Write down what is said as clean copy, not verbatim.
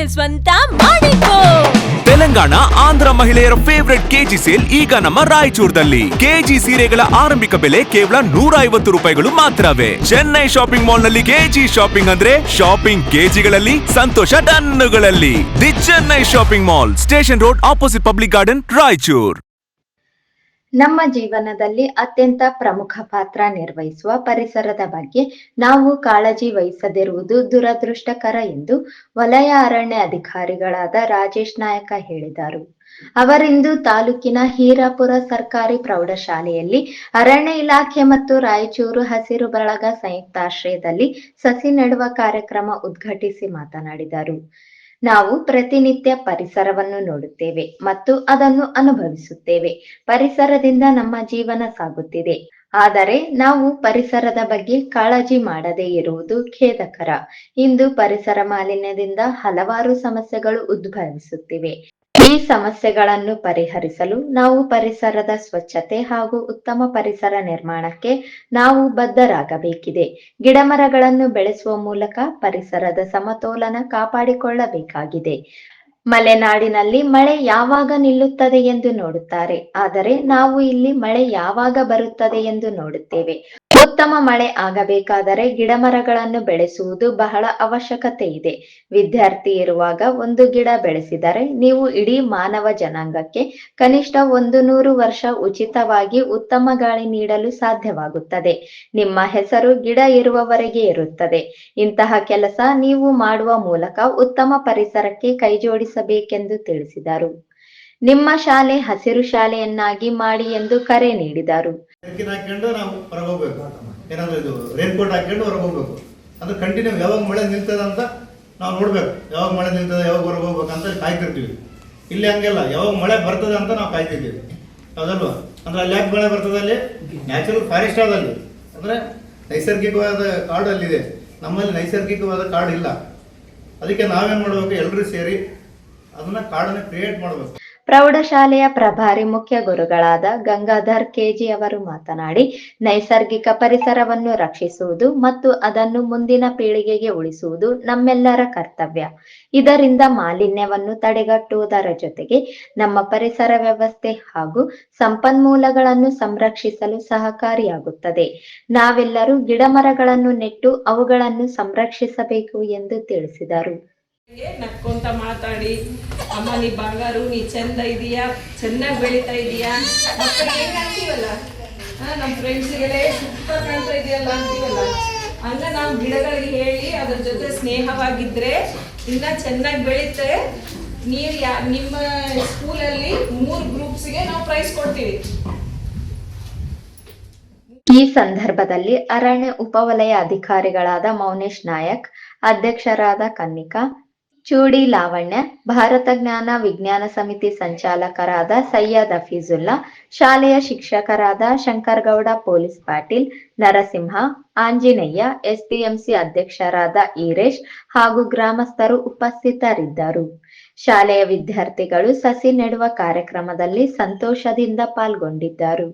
Sale ಸ್ವಂತ ಮಾಡಿಕೋ. ತೆಲಂಗಾಣ ಆಂಧ್ರ ಮಹಿಳೆಯರ ಫೇವರೆಟ್ ಕೆಜಿ ಸೇಲ್ ಈಗ ನಮ್ಮ ರಾಯಚೂರದಲ್ಲಿ. ಕೆಜಿ ಸೀರೆಗಳ ಆರಂಭಿಕ ಬೆಲೆ ಕೇವಲ 150 ರೂಪಾಯಿಗಳು ಮಾತ್ರವೇ. ಚೆನ್ನೈ ಶಾಪಿಂಗ್ ಮಾಲ್ ನಲ್ಲಿ ಕೆಜಿ ಶಾಪಿಂಗ್ ಅಂದ್ರೆ ಶಾಪಿಂಗ್ ಕೆಜಿಗಳಲ್ಲಿ, ಸಂತೋಷ ಟನ್ನುಗಳಲ್ಲಿ. The Chennai shopping mall, station road, opposite public garden, Raichur. ನಮ್ಮ ಜೀವನದಲ್ಲಿ ಅತ್ಯಂತ ಪ್ರಮುಖ ಪಾತ್ರ ನಿರ್ವಹಿಸುವ ಪರಿಸರದ ಬಗ್ಗೆ ನಾವು ಕಾಳಜಿ ವಹಿಸದಿರುವುದು ದುರದೃಷ್ಟಕರ ಎಂದು ವಲಯ ಅರಣ್ಯ ಅಧಿಕಾರಿಗಳಾದ ರಾಜೇಶ್ ನಾಯಕ ಹೇಳಿದರು. ಅವರಿಂದು ತಾಲೂಕಿನ ಹೀರಾಪುರ ಸರ್ಕಾರಿ ಪ್ರೌಢಶಾಲೆಯಲ್ಲಿ ಅರಣ್ಯ ಇಲಾಖೆ ಮತ್ತು ರಾಯಚೂರು ಹಸಿರು ಬಳಗ ಸಂಯುಕ್ತಾಶ್ರಯದಲ್ಲಿ ಸಸಿ ನೆಡುವ ಕಾರ್ಯಕ್ರಮ ಉದ್ಘಾಟಿಸಿ ಮಾತನಾಡಿದರು. ನಾವು ಪ್ರತಿನಿತ್ಯ ಪರಿಸರವನ್ನು ನೋಡುತ್ತೇವೆ ಮತ್ತು ಅದನ್ನು ಅನುಭವಿಸುತ್ತೇವೆ. ಪರಿಸರದಿಂದ ನಮ್ಮ ಜೀವನ ಸಾಗುತ್ತಿದೆ. ಆದರೆ ನಾವು ಪರಿಸರದ ಬಗ್ಗೆ ಕಾಳಜಿ ಮಾಡದೇ ಇರುವುದು ಖೇದಕರ. ಇಂದು ಪರಿಸರ ಮಾಲಿನ್ಯದಿಂದ ಹಲವಾರು ಸಮಸ್ಯೆಗಳು ಉದ್ಭವಿಸುತ್ತಿವೆ. ಈ ಸಮಸ್ಯೆಗಳನ್ನು ಪರಿಹರಿಸಲು ನಾವು ಪರಿಸರದ ಸ್ವಚ್ಛತೆ ಹಾಗೂ ಉತ್ತಮ ಪರಿಸರ ನಿರ್ಮಾಣಕ್ಕೆ ನಾವು ಬದ್ಧರಾಗಬೇಕಿದೆ. ಗಿಡಮರಗಳನ್ನು ಬೆಳೆಸುವ ಮೂಲಕ ಪರಿಸರದ ಸಮತೋಲನ ಕಾಪಾಡಿಕೊಳ್ಳಬೇಕಾಗಿದೆ. ಮಲೆನಾಡಿನಲ್ಲಿ ಮಳೆ ಯಾವಾಗ ನಿಲ್ಲುತ್ತದೆ ಎಂದು ನೋಡುತ್ತಾರೆ, ಆದರೆ ನಾವು ಇಲ್ಲಿ ಮಳೆ ಯಾವಾಗ ಬರುತ್ತದೆ ಎಂದು ನೋಡುತ್ತೇವೆ. ಉತ್ತಮ ಮಳೆ ಆಗಬೇಕಾದರೆ ಗಿಡಮರಗಳನ್ನು ಬೆಳೆಸುವುದು ಬಹಳ ಅವಶ್ಯಕತೆ ಇದೆ. ವಿದ್ಯಾರ್ಥಿ ಇರುವಾಗ ಒಂದು ಗಿಡ ಬೆಳೆಸಿದರೆ ನೀವು ಇಡೀ ಮಾನವ ಜನಾಂಗಕ್ಕೆ ಕನಿಷ್ಠ 100 ವರ್ಷ ಉಚಿತವಾಗಿ ಉತ್ತಮ ಗಾಳಿ ನೀಡಲು ಸಾಧ್ಯವಾಗುತ್ತದೆ. ನಿಮ್ಮ ಹೆಸರು ಗಿಡ ಇರುವವರೆಗೆ ಇರುತ್ತದೆ. ಇಂತಹ ಕೆಲಸ ನೀವು ಮಾಡುವ ಮೂಲಕ ಉತ್ತಮ ಪರಿಸರಕ್ಕೆ ಕೈಜೋಡಿಸಬೇಕೆಂದು ತಿಳಿಸಿದರು. ನಿಮ್ಮ ಶಾಲೆ ಹಸಿರು ಶಾಲೆಯನ್ನಾಗಿ ಮಾಡಿ ಎಂದು ಕರೆ ನೀಡಿದರು. ರೈನ್ ಕೋಟ್ ಹಾಕೊಂಡು ಹೊರಗೆ ಹೋಗ್ಬೇಕು. ಅಂದ್ರೆ ಕಂಟಿನ್ಯೂ ಯಾವಾಗ ಮಳೆ ನಿಲ್ತದ ಅಂತ ನಾವು ನೋಡ್ಬೇಕು. ಯಾವಾಗ ಮಳೆ ನಿಲ್ತದೆ, ಯಾವಾಗ ಹೊರಗೆ ಹೋಗ್ಬೇಕು ಅಂತ ಕಾಯ್ತಿರ್ತೀವಿ. ಇಲ್ಲಿ ಹಂಗೆಲ್ಲ, ಯಾವಾಗ ಮಳೆ ಬರ್ತದೆ ಅಂತ ನಾವು ಕಾಯ್ತಿರ್ತೀವಿ, ಹೌದಲ್ವಾ? ಅಂದ್ರೆ ಅಲ್ಲಿ ಯಾಕೆ ಮಳೆ ಬರ್ತದೆ? ಅಲ್ಲಿ ನ್ಯಾಚುರಲ್ ಫಾರೆಸ್ಟ್ ಅದಲ್ಲಿ, ಅಂದ್ರೆ ನೈಸರ್ಗಿಕವಾದ ಕಾಡು ಅಲ್ಲಿದೆ. ನಮ್ಮಲ್ಲಿ ನೈಸರ್ಗಿಕವಾದ ಕಾಡು ಇಲ್ಲ. ಅದಕ್ಕೆ ನಾವೇನ್ ಮಾಡ್ಬೇಕು, ಎಲ್ಲರೂ ಸೇರಿ ಅದನ್ನ ಕಾಡನ್ನ ಕ್ರಿಯೇಟ್ ಮಾಡ್ಬೇಕು. ಪ್ರೌಢಶಾಲೆಯ ಪ್ರಭಾರಿ ಮುಖ್ಯ ಗುರುಗಳಾದ ಗಂಗಾಧರ್ ಕೆಜಿ ಅವರು ಮಾತನಾಡಿ, ನೈಸರ್ಗಿಕ ಪರಿಸರವನ್ನು ರಕ್ಷಿಸುವುದು ಮತ್ತು ಅದನ್ನು ಮುಂದಿನ ಪೀಳಿಗೆಗೆ ಉಳಿಸುವುದು ನಮ್ಮೆಲ್ಲರ ಕರ್ತವ್ಯ. ಇದರಿಂದ ಮಾಲಿನ್ಯವನ್ನು ತಡೆಗಟ್ಟುವುದರ ಜೊತೆಗೆ ನಮ್ಮ ಪರಿಸರ ವ್ಯವಸ್ಥೆ ಹಾಗೂ ಸಂಪನ್ಮೂಲಗಳನ್ನು ಸಂರಕ್ಷಿಸಲು ಸಹಕಾರಿಯಾಗುತ್ತದೆ. ನಾವೆಲ್ಲರೂ ಗಿಡಮರಗಳನ್ನು ನೆಟ್ಟು ಅವುಗಳನ್ನು ಸಂರಕ್ಷಿಸಬೇಕು ಎಂದು ತಿಳಿಸಿದರು. ನಕ್ಕೊಂತ ಮಾತಾಡಿ, ಅಮ್ಮ ನೀ ಬಂಗಾರು, ನೀ ಚಂದ ಇದೀಯಾ, ಚೆನ್ನಾಗಿ ಬೆಳೀತಾ ಇದೀಯಾ, ಮಕ್ಕಳಿಗೆ ಹೆಂಗ ಅಂತೀವಲ್ಲ, ನಮ್ಮ ಫ್ರೆಂಡ್ಸ್ಗೆಲ್ಲ ಸೂಪರ್ ಕಾಣ್ತಾ ಇದೆಯಲ್ಲ ಅಂತೀವಲ್ಲ, ಹಂಗ ನಾವು ಗಿಡಗಳಿಗೆ ಹೇಳಿ ಅದ್ರ ಜೊತೆ ಸ್ನೇಹವಾಗಿದ್ರೆ ಇನ್ನ ಚೆನ್ನಾಗಿ ಬೆಳೀತೆ. ನೀವು ನಿಮ್ಮ ಸ್ಕೂಲಲ್ಲಿ 3 ಗ್ರೂಪ್ಸ್ಗೆ ನಾವು ಪ್ರೈಸ್ ಕೊಡ್ತೀವಿ. ಈ ಸಂದರ್ಭದಲ್ಲಿ ಅರಣ್ಯ ಉಪವಲಯ ಅಧಿಕಾರಿಗಳಾದ ಮೌನೇಶ್ ನಾಯಕ್, ಅಧ್ಯಕ್ಷರಾದ ಕನ್ನಿಕಾ, ಚೂಡಿ ಲಾವಣ್ಯ, ಭಾರತ ಜ್ಞಾನ ವಿಜ್ಞಾನ ಸಮಿತಿ ಸಂಚಾಲಕರಾದ ಸೈಯದ್ ಹಫೀಜುಲ್ಲಾ, ಶಾಲೆಯ ಶಿಕ್ಷಕರಾದ ಶಂಕರಗೌಡ, ಪೊಲೀಸ್ ಪಾಟೀಲ್, ನರಸಿಂಹ, ಆಂಜನೇಯ, ಎಸ್ಡಿಎಂಸಿ ಅಧ್ಯಕ್ಷರಾದ ಈರೇಶ್ ಹಾಗೂ ಗ್ರಾಮಸ್ಥರು ಉಪಸ್ಥಿತರಿದ್ದರು. ಶಾಲೆಯ ವಿದ್ಯಾರ್ಥಿಗಳು ಸಸಿ ನೆಡುವ ಕಾರ್ಯಕ್ರಮದಲ್ಲಿ ಸಂತೋಷದಿಂದ ಪಾಲ್ಗೊಂಡಿದ್ದರು.